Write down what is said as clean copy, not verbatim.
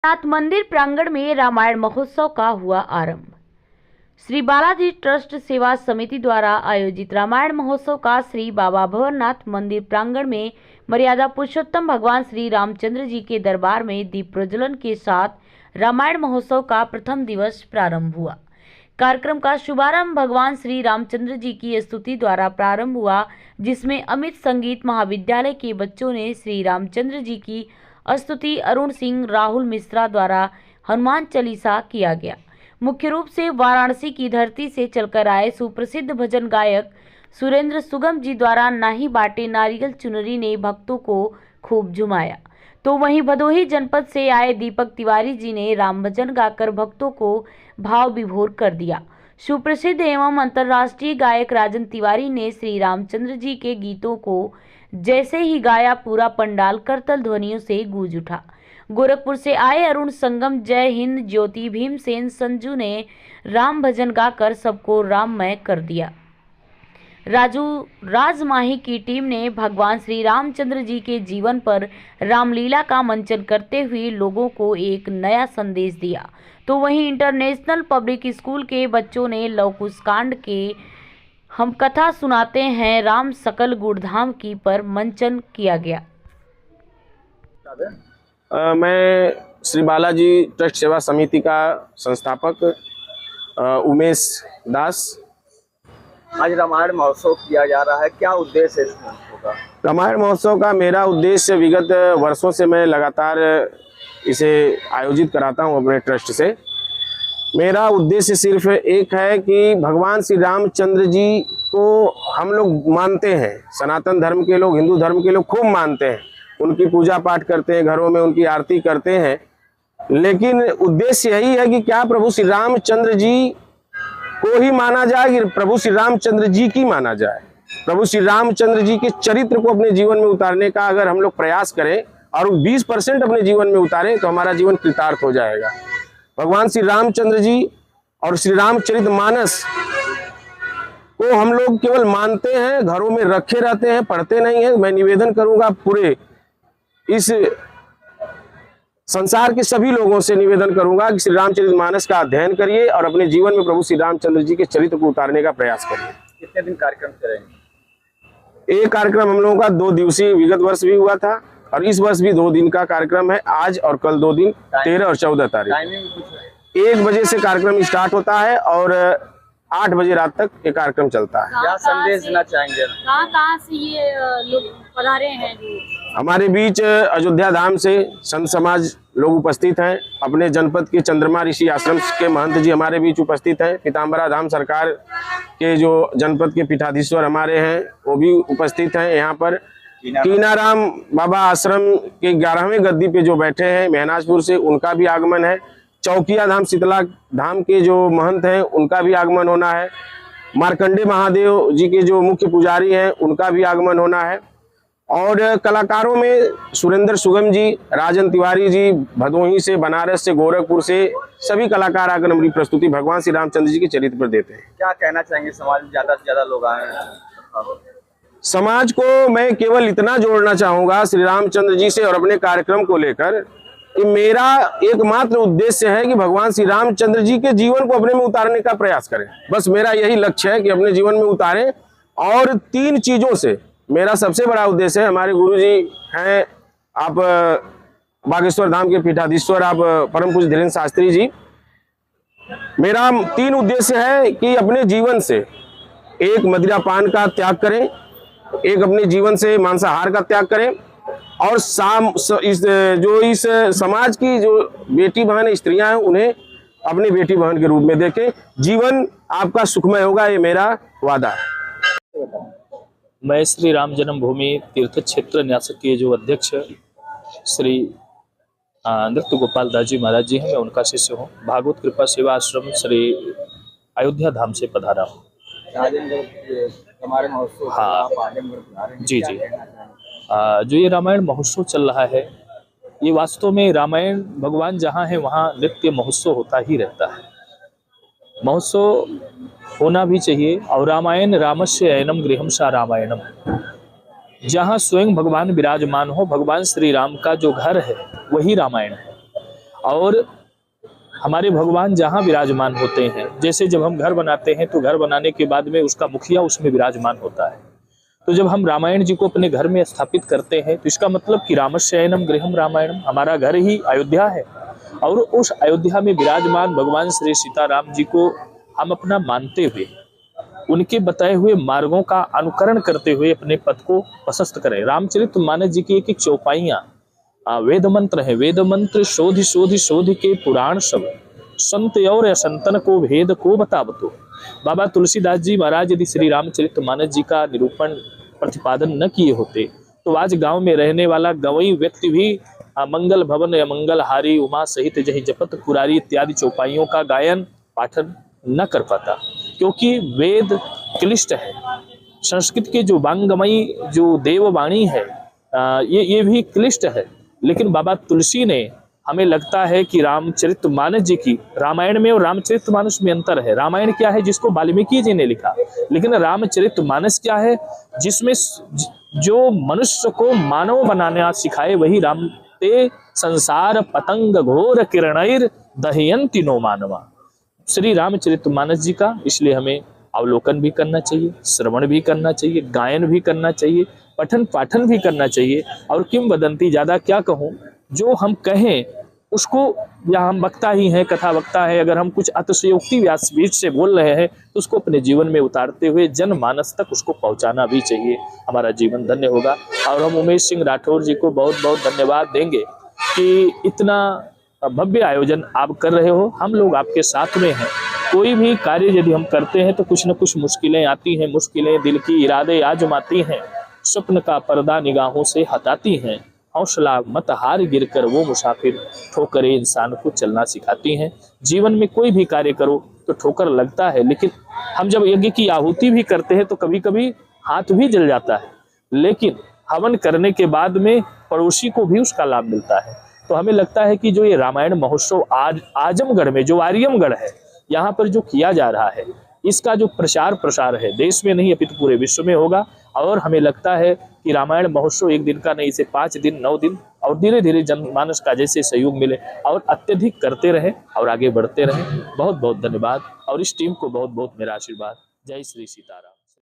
नाथ मंदिर प्रांगण में रामायण महोत्सव का हुआ आरंभ। श्री बालाजी ट्रस्ट सेवा समिति द्वारा आयोजित रामायण महोत्सव का श्री बाबा भवरनाथ मंदिर प्रांगण में मर्यादा पुरुषोत्तम भगवान श्री रामचंद्र जी के दरबार में दीप प्रज्वलन के साथ रामायण महोत्सव का प्रथम दिवस प्रारंभ हुआ। कार्यक्रम का शुभारंभ भगवान श्री रामचंद्र जी की स्तुति द्वारा प्रारंभ हुआ, जिसमें अमित संगीत महाविद्यालय के बच्चों ने श्री रामचंद्र जी की स्तुति अरुण सिंह राहुल मिश्रा द्वारा हनुमान चालीसा किया गया। मुख्य रूप से वाराणसी की धरती से चलकर आए सुप्रसिद्ध भजन गायक सुरेंद्र सुगम जी द्वारा नाही बाटे नारियल चुनरी ने भक्तों को खूब झुमाया, तो वहीं भदोही जनपद से आए दीपक तिवारी जी ने राम भजन गाकर भक्तों को भाव विभोर कर दिया। सुप्रसिद्ध एवं अंतर्राष्ट्रीय गायक राजन तिवारी ने श्री रामचंद्र जी के गीतों को जैसे ही गाया, पूरा पंडाल करतल ध्वनियों से गूंज उठा। गोरखपुर से आए अरुण संगम, जय हिंद, ज्योति, भीमसेन, संजू ने राम भजन गाकर सबको राममय कर दिया। राजू राजमाही की टीम ने भगवान श्री रामचंद्र जी के जीवन पर रामलीला का मंचन करते हुए लोगों को एक नया संदेश दिया, तो वहीं इंटरनेशनल पब्लिक स्कूल के बच्चों ने लव कुश कांड के हम कथा सुनाते हैं राम सकल गुणधाम की पर मंचन किया गया। मैं श्री बालाजी ट्रस्ट सेवा समिति का संस्थापक उमेश दास। आज रामायण महोत्सव किया जा रहा है, क्या उद्देश्य है इस महोत्सव का? रामायण महोत्सव का मेरा उद्देश्य विगत वर्षों से मैं लगातार इसे आयोजित कराता हूं अपने ट्रस्ट से। मेरा उद्देश्य सिर्फ एक है कि भगवान श्री रामचंद्र जी को हम लोग मानते हैं, सनातन धर्म के लोग, हिंदू धर्म के लोग खूब मानते हैं, उनकी पूजा पाठ करते हैं, घरों में उनकी आरती करते हैं। लेकिन उद्देश्य यही है कि क्या प्रभु श्री रामचंद्र जी को ही माना जाए कि प्रभु श्री रामचंद्र जी की माना जाए। प्रभु श्री रामचंद्र जी के चरित्र को अपने जीवन में उतारने का अगर हम लोग प्रयास करें और 20% अपने जीवन में उतारें तो हमारा जीवन कृतार्थ हो जाएगा। भगवान श्री रामचंद्र जी और श्री रामचरितमानस को हम लोग केवल मानते हैं, घरों में रखे रहते हैं, पढ़ते नहीं हैं। मैं निवेदन करूंगा, पूरे इस संसार के सभी लोगों से निवेदन करूंगा कि श्री रामचरितमानस का अध्ययन करिए और अपने जीवन में प्रभु श्री रामचंद्र जी के चरित्र को उतारने का प्रयास करिए। कितने दिन कार्यक्रम करेंगे? एक कार्यक्रम हम लोगों का 2 दिवसीय विगत वर्ष भी हुआ था और इस वर्ष भी 2 दिन का कार्यक्रम है। आज और कल 2 दिन, 13 और 14 तारीख। 1 बजे से कार्यक्रम स्टार्ट होता है और 8 बजे रात तक ये कार्यक्रम चलता है। क्या संदेश देना चाहेंगे? कहाँ से ये लोग पधारे हैं? हमारे बीच अयोध्या धाम से संत समाज लोग उपस्थित हैं। अपने जनपद के चंद्रमा ऋषि आश्रम के महंत जी हमारे बीच उपस्थित हैं। पीताम्बरा धाम सरकार के जो जनपद के पीठाधीश्वर हमारे हैं वो भी उपस्थित हैं। यहाँ पर कीनाराम बाबा आश्रम के 11वें गद्दी पे जो बैठे हैं महनाजपुर से, उनका भी आगमन है। चौकिया धाम शीतला धाम के जो महंत हैं उनका भी आगमन होना है। मार्कंडे महादेव जी के जो मुख्य पुजारी हैं उनका भी आगमन होना है। और कलाकारों में सुरेंद्र सुगम जी, राजन तिवारी जी, भदोही से, बनारस से, गोरखपुर से सभी कलाकार आकर हमारी प्रस्तुति भगवान श्री रामचंद्र जी के चरित्र पर देते हैं। क्या कहना चाहेंगे? समाज में ज्यादा से ज्यादा लोग आए हैं। समाज को मैं केवल इतना जोड़ना चाहूंगा श्री रामचंद्र जी से और अपने कार्यक्रम को लेकर कि मेरा एकमात्र उद्देश्य है कि भगवान श्री रामचंद्र जी के जीवन को अपने में उतारने का प्रयास करें। बस मेरा यही लक्ष्य है कि अपने जीवन में उतारें। और 3 चीजों से मेरा सबसे बड़ा उद्देश्य है। हमारे गुरु जी हैं, आप बागेश्वर धाम के पीठाधीश्वर आप परम पूज्य धीरेन्द्र शास्त्री जी। मेरा 3 उद्देश्य है कि अपने जीवन से एक मदिरापान का त्याग करें, एक अपने जीवन से मांसाहार का त्याग करें और इस समाज की जो बेटी बहन स्त्रियां हैं उन्हें अपनी बेटी बहन के रूप में देखें। जीवन आपका सुखमय होगा, ये मेरा वादा है। मैं श्री राम जन्मभूमि तीर्थ क्षेत्र न्यासक के जो अध्यक्ष श्री नृत्य गोपाल दास जी महाराज जी हैं, मैं उनका शिष्य हूँ। भागवत कृपा सेवा आश्रम श्री अयोध्या धाम से पधारा हूँ। हाँ जी जी। जो ये रामायण महोत्सव चल रहा है, ये वास्तव में रामायण भगवान जहाँ है वहाँ नित्य महोत्सव होता ही रहता है। महोत्सव होना भी चाहिए। और रामायण रामस्य अयनम गृहम सा रामायणम, जहाँ स्वयं भगवान विराजमान हो, भगवान श्री राम का जो घर है वही रामायण है। और हमारे भगवान जहाँ विराजमान होते हैं, जैसे जब हम घर बनाते हैं तो घर बनाने के बाद में उसका मुखिया उसमें विराजमान होता है। तो जब हम रामायण जी को अपने घर में स्थापित करते हैं तो इसका मतलब कि रामस्ययनम गृहम रामायणम, हमारा घर ही अयोध्या है। और उस अयोध्या में विराजमान भगवान श्री सीताराम जी को हम अपना मानते हुए उनके बताए हुए मार्गों का अनुकरण करते हुए अपने पथ को प्रशस्त करें। रामचरितमानस जी की एक एक चौपाइयाँ वेद मंत्र है। वेद मंत्र शोध शोध शोध के पुराण सब, संत और असंतन को भेद को बतावतो। बाबा तुलसीदास जी महाराज यदि श्री रामचरितमानस जी का निरूपण प्रतिपादन न किए होते तो आज गांव में रहने वाला गवई व्यक्ति भी मंगल भवन या मंगल हारी उमा सहित जही जपत पुरारी इत्यादि चौपाइयों का गायन पाठन न कर पाता, क्योंकि वेद क्लिष्ट है। संस्कृत के जो वांगमयी जो देववाणी है ये भी क्लिष्ट है। लेकिन बाबा तुलसी ने, हमें लगता है कि रामचरितमानस जी की, रामायण में और रामचरितमानस में अंतर है। रामायण क्या है जिसको वाल्मीकि जी ने लिखा, लेकिन रामचरितमानस क्या है जिसमें जो मनुष्य को मानव बनाना सिखाए वही राम ते संसार पतंग घोर किरणैर दहयंति नो मानवा। श्री रामचरितमानस जी का इसलिए हमें अवलोकन भी करना चाहिए, श्रवण भी करना चाहिए, गायन भी करना चाहिए, पठन पाठन भी करना चाहिए। और किंवदंती ज़्यादा क्या कहूँ, जो हम कहें उसको, या हम वक्ता ही हैं, कथा वक्ता है, अगर हम कुछ अतिशयोक्ति व्यासपीठ से बोल रहे हैं तो उसको अपने जीवन में उतारते हुए जनमानस तक उसको पहुंचाना भी चाहिए। हमारा जीवन धन्य होगा। और हम उमेश सिंह राठौर जी को बहुत बहुत धन्यवाद देंगे कि इतना भव्य आयोजन आप कर रहे हो। हम लोग आपके साथ में हैं। कोई भी कार्य यदि हम करते हैं तो कुछ न कुछ मुश्किलें आती हैं, मुश्किलें दिल की इरादे आजमाती हैं, स्वप्न का पर्दा निगाहों से हटाती हैं। हौसला मत हार गिरकर वो मुसाफिर ठोकरें इंसान को चलना सिखाती हैं। जीवन में कोई भी कार्य करो तो ठोकर लगता है, लेकिन हम जब यज्ञ की आहुति भी करते हैं तो कभी कभी हाथ भी जल जाता है, लेकिन हवन करने के बाद में पड़ोसी को भी उसका लाभ मिलता है। तो हमें लगता है कि जो ये रामायण महोत्सव आज आजमगढ़ में, जो आर्यमगढ़ है, यहाँ पर जो किया जा रहा है, इसका जो प्रचार प्रसार है देश में नहीं अपितु पूरे विश्व में होगा। और हमें लगता है कि रामायण महोत्सव एक दिन का नहीं, इसे 5 दिन 9 दिन और धीरे धीरे जनमानस का जैसे सहयोग मिले और अत्यधिक करते रहें और आगे बढ़ते रहें। बहुत बहुत धन्यवाद और इस टीम को बहुत बहुत मेरा आशीर्वाद। जय श्री सीताराम।